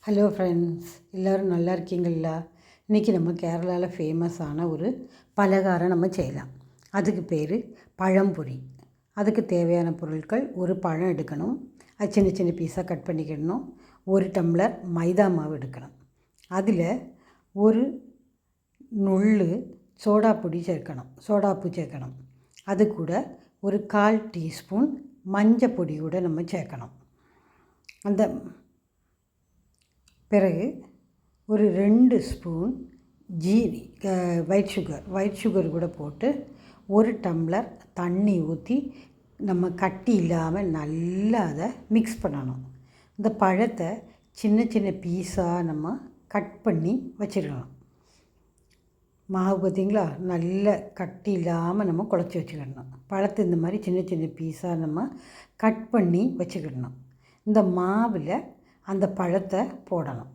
Hello friends, எல்லோரும் நல்லா இருக்கீங்களா? இன்றைக்கி நம்ம கேரளாவில் ஃபேமஸான ஒரு பலகாரம் நம்ம செய்யலாம். அதுக்கு பேர் பழம்பொரி. அதுக்கு தேவையான பொருட்கள்: ஒரு பழம் எடுக்கணும், அது சின்ன சின்ன பீஸாக கட் பண்ணிக்கிடணும். ஒரு டம்ளர் மைதா மாவு எடுக்கணும். அதில் ஒரு நுள்ளு சோடாப்பொடி சேர்க்கணும், சோடாப்பு சேர்க்கணும். அது கூட ஒரு 1/4 டீஸ்பூன் மஞ்சள் பொடி கூட நம்ம சேர்க்கணும். அந்த பிறகு ஒரு 2 ஸ்பூன் ஜீனி ஒயிட் சுகர் கூட போட்டு ஒரு டம்ளர் தண்ணி ஊற்றி நம்ம கட்டி இல்லாமல் நல்லா அதை மிக்ஸ் பண்ணணும். இந்த பழத்தை சின்ன சின்ன பீஸாக நம்ம கட் பண்ணி வச்சுருக்கணும். மாவு பார்த்திங்களா, நல்ல கட்டி இல்லாமல் நம்ம குழச்சி வச்சுக்கிடணும். பழத்தை இந்த மாதிரி சின்ன சின்ன பீஸாக நம்ம கட் பண்ணி வச்சுக்கிடணும். இந்த மாவில் அந்த பழத்தை போடணும்.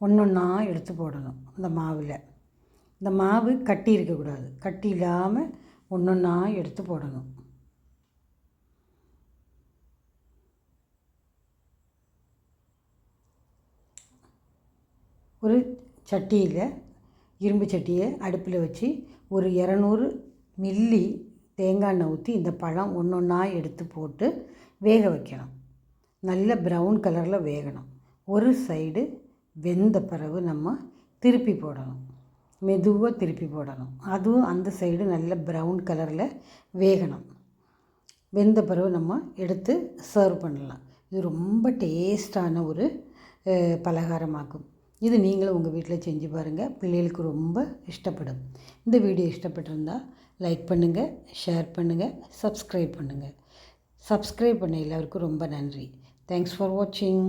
ஒன்றா எடுத்து போடணும். இந்த மாவில் இந்த மாவு கட்டி இருக்கக்கூடாது, கட்டி இல்லாமல் ஒன்றா எடுத்து போடணும். ஒரு சட்டியில், இரும்பு சட்டியை அடுப்பில் வச்சு ஒரு 200 மில்லி தேங்காய் எண்ணெய் ஊற்றி இந்த பழம் ஒன்றா எடுத்து போட்டு வேக வைக்கணும். நல்ல ப்ரௌன் கலரில் வேகணும். ஒரு சைடு வெந்த பிறகு நம்ம திருப்பி போடணும், மெதுவாக திருப்பி போடணும். அதுவும் அந்த சைடு நல்ல ப்ரௌன் கலரில் வேகணும். வெந்த பிறகு நம்ம எடுத்து சர்வ் பண்ணலாம். இது ரொம்ப டேஸ்டான ஒரு பலகாரமாக்கும். இது நீங்களும் உங்கள் வீட்டில் செஞ்சு பாருங்கள், பிள்ளைகளுக்கு ரொம்ப இஷ்டப்படும். இந்த வீடியோ இஷ்டப்பட்டிருந்தால் லைக் பண்ணுங்கள், ஷேர் பண்ணுங்கள், சப்ஸ்கிரைப் பண்ணுங்கள். சப்ஸ்கிரைப் பண்ண எல்லாருக்கும் ரொம்ப நன்றி. தேங்க்ஸ் ஃபார் வாட்சிங்.